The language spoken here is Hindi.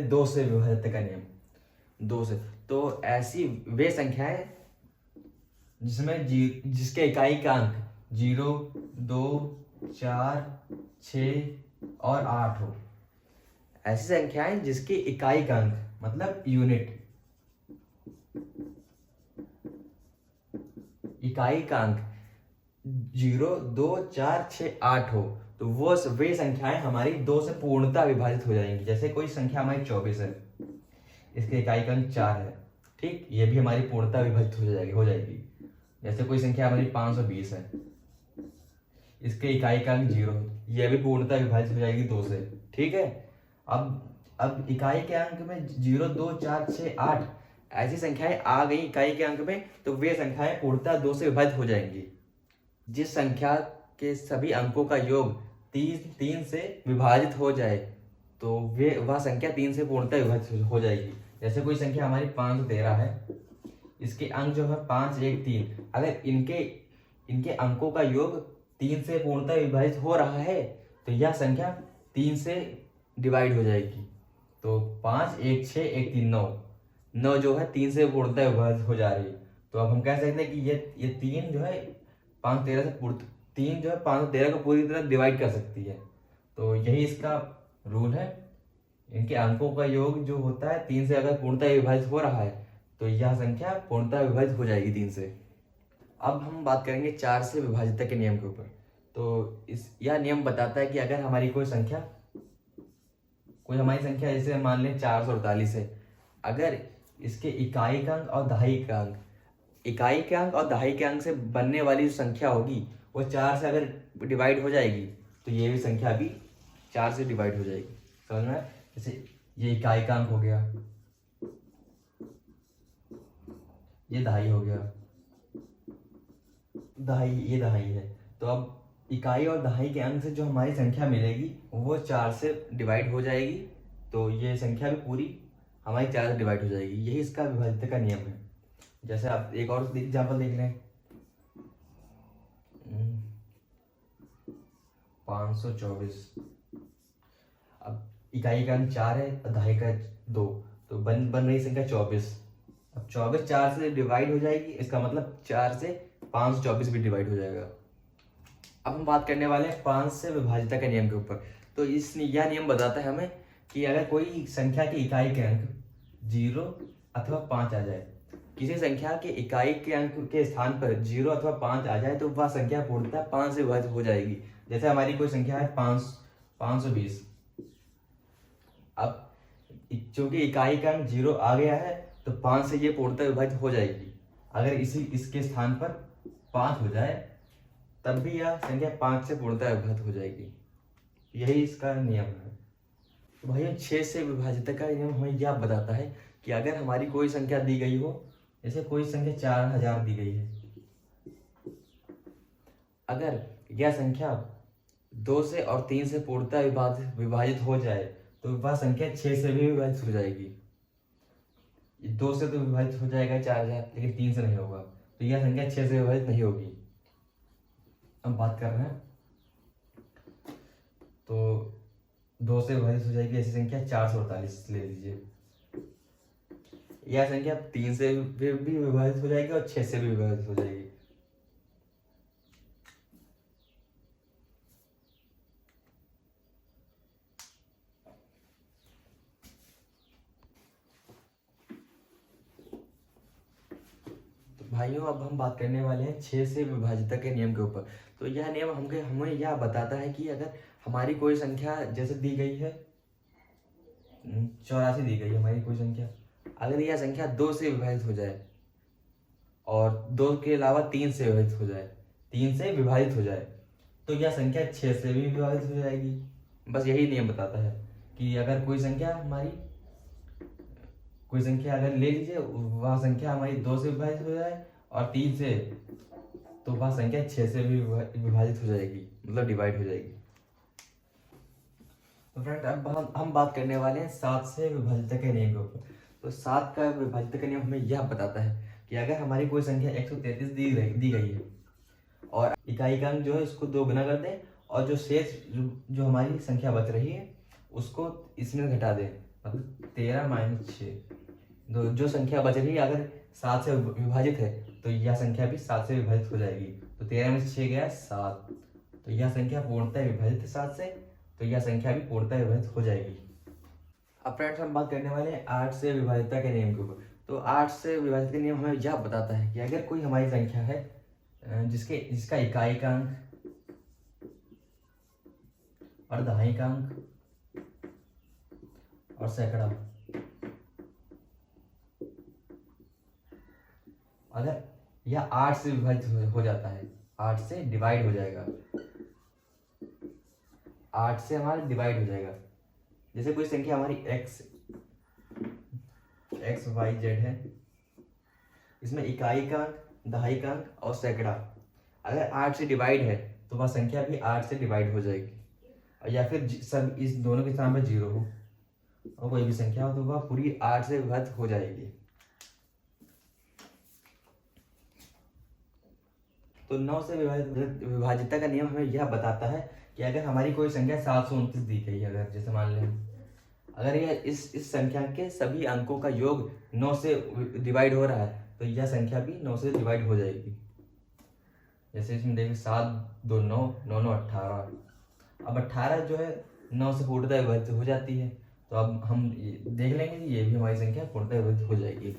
दो से विभाजित का नियम। दो से तो ऐसी वे संख्याएं जिसमें जिसके इकाई का अंक 0, 2, 4, 6 और 8 हो। ऐसी संख्याएं जिसकी इकाई का अंक मतलब यूनिट, इकाई का अंक 0, 2, 4, 6, 8 हो, तो वो वे संख्याएं हमारी दो से पूर्णतः विभाजित हो जाएंगी। जैसे कोई संख्या हमारी 24 है, इसके इकाई का अंक 4 है, ठीक, ये भी हमारी पूर्णतः विभाजित हो जाएगी। जैसे कोई संख्या हमारी 520 है, इसके इकाई का अंक 0, यह भी पूर्णतः विभाजित हो जाएगी 2 से, ठीक है। अब इकाई के अंक में 0, 2, 4, 6, 8 ऐसी संख्याएं आ गई इकाई के अंक में, तो वे संख्याएं पूर्णतः 2 से विभाजित हो जाएंगी। जिस संख्या के सभी अंकों का योग 3 से विभाजित हो जाए तो वह संख्या 3 से पूर्णतः विभाजित हो जाएगी। जैसे कोई संख्या हमारी 513 है, इसके अंक जो है 5, 1, 3, अगर इनके अंकों का योग 3 से पूर्णतः विभाजित हो रहा है तो यह संख्या 3 से डिवाइड हो जाएगी। तो 5, 1, 6, 1, 3, 9 जो है 3 से पूर्णतः विभाजित हो जा रही है। तो अब हम कह सकते हैं कि ये 3 जो है 513 से 3 जो है 513 को पूरी तरह डिवाइड कर सकती है। तो यही इसका रूल है। इनके अंकों का योग जो होता है 3 से अगर पूर्णतः विभाजित हो रहा है तो यह संख्या पूर्णतः विभाजित हो जाएगी 3 से। अब हम बात करेंगे 4 से विभाजित के नियम के ऊपर। तो यह नियम बताता है कि अगर हमारी कोई हमारी संख्या जैसे मान लें 448 है, अगर इसके इकाई का अंक और दहाई का अंक, इकाई के अंक और दहाई के अंक से बनने वाली जो संख्या होगी वो 4 से अगर डिवाइड हो जाएगी तो ये भी संख्या भी 4 से डिवाइड हो जाएगी। समझ में? जैसे ये इकाई का अंक हो गया, ये दहाई हो गया, ये दहाई है। तो अब इकाई और दहाई के अंक से जो हमारी संख्या मिलेगी वो 4 से डिवाइड हो जाएगी, तो ये संख्या भी पूरी हमारी 4 से डिवाइड हो जाएगी। यही इसका विभाजित का नियम है। जैसे आप एक और एग्जाम्पल देख लें, 524। अब इकाई का अंक 4 है और दहाई का 2, तो बन रही संख्या 24। अब 24 4 से डिवाइड हो जाएगी, इसका मतलब 4 से 524 भी डिवाइड हो जाएगा। अब हम बात करने वाले हैं 5 से विभाजित के नियम के ऊपर। तो यह नियम बताता है हमें कि अगर कोई संख्या की इकाई के अंक 0 अथवा 5 आ जाए, किसी संख्या के इकाई के अंक के स्थान पर 0 अथवा 5 आ जाए तो वह संख्या पूर्णतः 5 से विभाजित हो जाएगी। जैसे हमारी कोई संख्या है 520। अब चूंकि इकाई का अंक 0 आ गया है तो 5 से ये पूर्णतः विभाजित हो जाएगी। अगर इसके स्थान पर 5 हो जाए तब भी यह संख्या 5 से पूर्णतः विभाजित हो जाएगी। यही इसका नियम है। तो भाइयों 6 से विभाजित का नियम हमें यह बताता है कि अगर हमारी कोई संख्या दी गई हो, जैसे कोई संख्या 4000 दी गई है, अगर यह संख्या 2 से और 3 से पूर्णतः विभाजित हो जाए तो वह संख्या 6 से भी विभाजित हो जाएगी। 2 से तो विभाजित हो जाएगा 4000, लेकिन 3 से नहीं होगा, तो यह संख्या 6 से विभाजित नहीं होगी। हम बात कर रहे हैं तो 2 से विभाजित हो जाएगी ऐसी संख्या 448 ले लीजिए। यह संख्या 3 से भी विभाजित हो जाएगी और 6 से भी विभाजित हो जाएगी। तो भाइयों अब हम बात करने वाले हैं 6 से विभाजित के नियम के ऊपर। तो यह नियम हमें यह बताता है कि अगर हमारी कोई संख्या जैसे दी गई है 84 दी गई है हमारी कोई संख्या, अगर यह संख्या 2 से विभाजित हो जाए और 2 के अलावा 3 से विभाजित हो जाए, 3 से विभाजित हो जाए तो यह संख्या 6 से भी विभाजित हो जाएगी। बस यही नियम बताता है कि अगर कोई संख्या अगर ले लीजिए, वह संख्या हमारी 2 से विभाजित हो जाए और 3 से, तो वह संख्या 6 से भी विभाजित हो जाएगी, मतलब डिवाइड हो जाएगी। तो फ्रेंड अब हम बात करने वाले हैं 7 से विभाजित के नियम के ऊपर। तो 7 का विभाजित का नियम हमें यह बताता है कि अगर हमारी कोई संख्या 133 दी गई है और इकाई का अंक जो है उसको 2 गुना कर दें और जो शेष जो हमारी संख्या बच रही है उसको इसमें घटा दें, अब 13 माइनस 6, जो संख्या बच रही है अगर 7 से विभाजित है तो यह संख्या भी 7 से विभाजित हो जाएगी। तो 13 में से 6 गया 7, तो यह संख्या पूर्णतः विभाजित है 7 से, तो यह संख्या भी पूर्णतः विभाजित हो जाएगी। अब फ्रेंड्स हम बात करने वाले हैं 8 से विभाजितता के नियम के ऊपर। तो 8 से विभाजित का नियम हमें यह बताता है कि अगर कोई हमारी संख्या है जिसका इकाइकांक और दहाइकांक और सैकड़ा अगर यह 8 से विभाजित हो जाता है, 8 से डिवाइड हो जाएगा, 8 से हमारा डिवाइड हो जाएगा। जैसे कोई संख्या हमारी x y z है, इसमें इकाइकांक, दहाइकांक और सैकड़ा अगर 8 से डिवाइड है तो वह संख्या भी 8 से डिवाइड हो जाएगी। और या फिर सब इस दोनों के स्थान पर 0 हो और कोई भी संख्या हो तो वह पूरी 8 से विभाजित हो जाएगी। तो 9 से विभाजितता का नियम हमें यह बताता है कि अगर हमारी कोई संख्या 729 दी गई, अगर जैसे मान लें अगर यह इस संख्या के सभी अंकों का योग 9 से डिवाइड हो रहा है तो यह संख्या भी 9 से डिवाइड हो जाएगी। जैसे इसमें देखिए 7 2 9 9 9 18। अब 18 जो है 9 से पूर्णतः विभाजित हो जाती है, तो अब हम देख लेंगे कि ये भी हमारी संख्या पूर्णतः विभाजित हो जाएगी।